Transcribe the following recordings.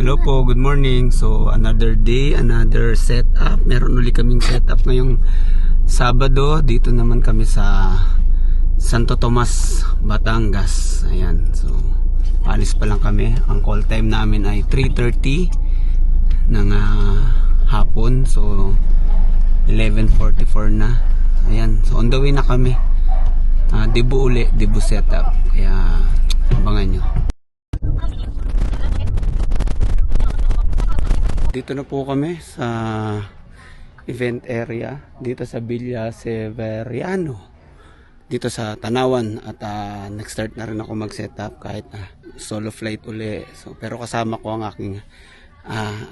Hello po, good morning. So another day, another setup. Meron ulit kaming setup ngayong Sabado. Dito naman kami sa Santo Tomas, Batangas. Ayan, so alis pa lang kami. Ang call time namin ay 3:30 ng hapon. So 11:44 na. Ayan, so on the way na kami. Debut uli, debut setup. Kaya abangan nyo. Dito na po kami sa event area dito sa Villa Severiano dito sa Tanawan at nag-start na rin ako mag-setup kahit solo flight uli. So, pero kasama ko ang aking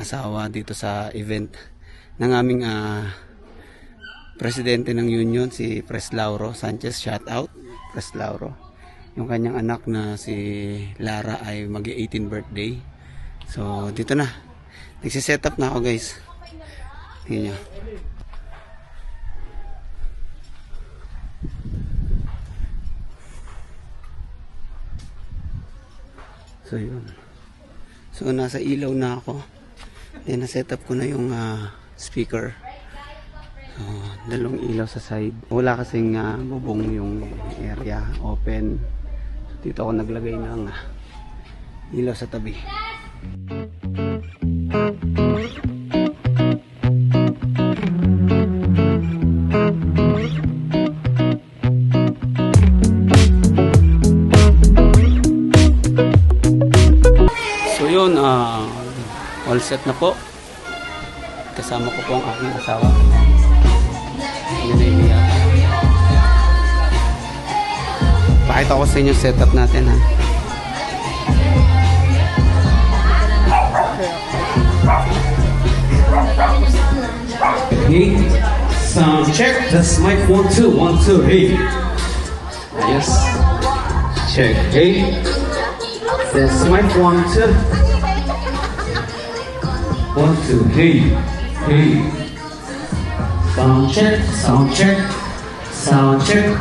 asawa dito sa event ng aming presidente ng union, si Pres Lauro Sanchez. Shout out Pres Lauro. Yung kanyang anak na si Lara ay mag-18 birthday. So dito na. Nagsiset-up na ako, guys. Tingnan nyo. So yun. So nasa ilaw na ako. Then na-set up ko na yung speaker. So dalawang ilaw sa side. Wala kasing bubong yung area. Open. So, dito ako naglagay ng ilaw sa tabi. So yun, all set na po. Kasama ko po ang aking asawa. Yun na yung pakita ko sa inyo setup natin, ha. Hey, sound check. That's mic 1 2 1 2. Hey, yes, check. Hey, that's mic 1 2 1 2. Hey, hey, sound check. Sound check. Sound check.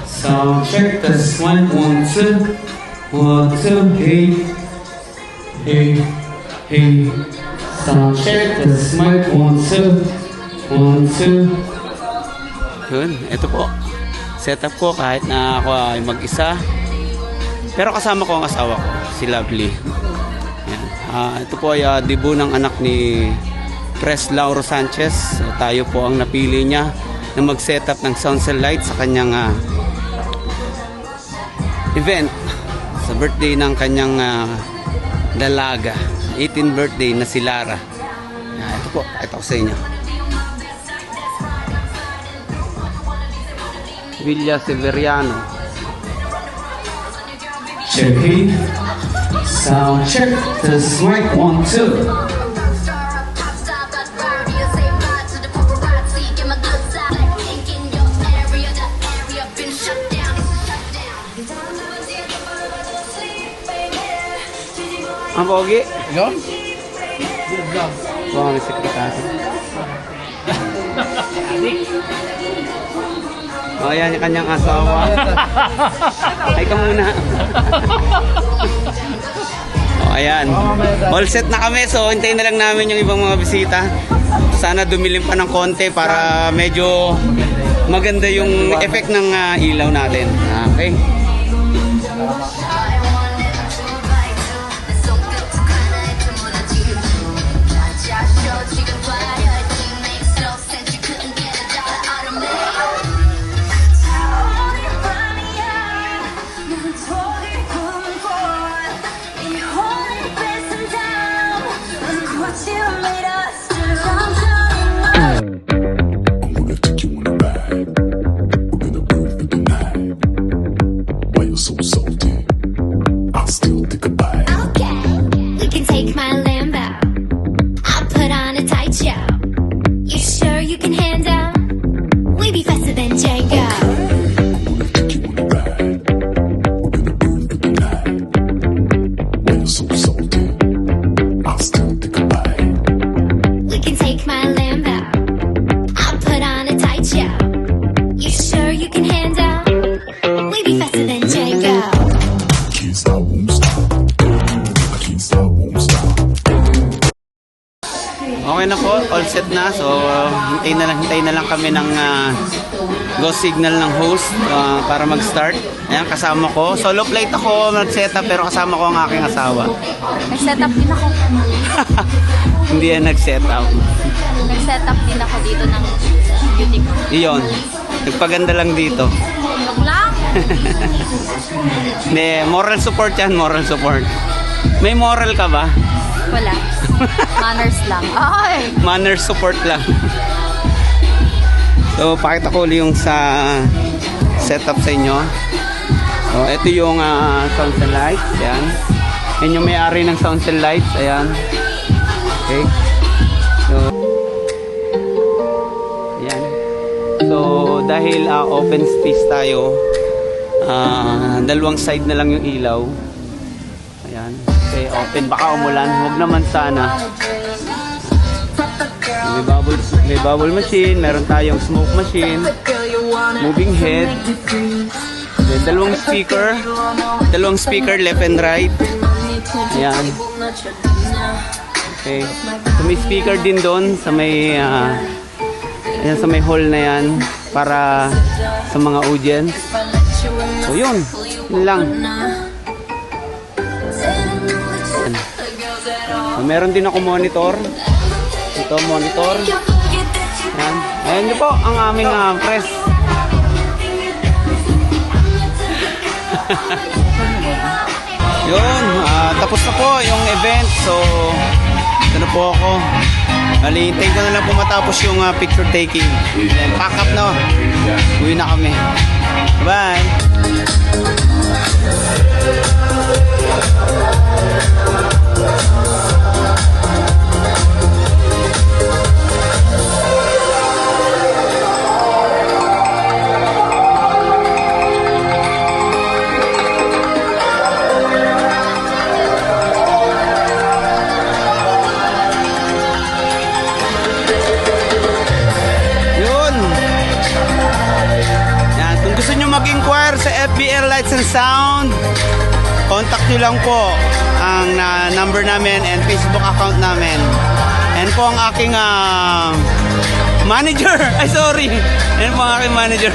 Sound check. That's mic 1 2 1 2. Hey, hey, hey. Sound check. That's mic 1 2 1 2. Yun, ito po. Setup ko kahit na ako ay mag-isa. Pero kasama ko ang asawa ko, si Lovely. Yan. Ito po ay debut ng anak ni Pres Lauro Sanchez. So, tayo po ang napili niya na mag-setup ng sound cell light sa kanyang event sa birthday ng kanyang dalaga. 18th birthday na si Lara. Ito po, ito ko sa inyo. Villa Severiano. Check it. Sound check. Test mic 1 2. Ang pogi. Yo? Wow, may sekretary. O, yan yung kanyang asawa. Ay ka muna. O, ayan. All set na kami. So, hintayin na lang namin yung ibang mga bisita. Sana dumilim pa ng konti para medyo maganda yung effect ng ilaw natin. Okay. So salty, I'll still take a bite. Okay na po, all set na. So, hintay na lang kami ng go signal ng host para mag-start. Ayan, kasama ko. Solo flight ako, nag-setup, pero kasama ko ang aking asawa. Nag-setup din ako. Hindi yan nag-setup. Nag-setup din ako dito ng beauty ko. Iyon, nagpaganda lang dito. Tulog lang. Hindi, moral support yan, moral support. May moral ka ba? Wala. Manners lang. Ay! Manner support lang. So, pakita ko ulit yung sa setup sa inyo. So, ito yung sounds and lights. Ayan. Yan yung may-ari ng sounds and lights. Ayan. Okay. So, ayan. So, dahil open space tayo, dalawang side na lang yung ilaw. Ayan. Okay, open. Baka umulan. Huwag naman sana. May bubble machine. Meron tayong smoke machine. Moving head. Then, dalawang speaker left and right. Ayan. Okay. So, may speaker din doon sa may ayan, sa may hall na yan para sa mga audience. So, yun. Yun lang. So, meron din ako monitor. Ito, monitor. Ayan. Ayan nyo po ang aming press. Yun. Tapos na po yung event. So, ito na po ako. Hintay ko na lang po matapos yung picture taking. Then, pack up na. Uwi na kami. Bye! Mag-inquire sa FBL Lights and Sound, contact nyo lang po ang number namin and Facebook account namin. And po ang aking manager. Ay, sorry. Yan po ang aking manager.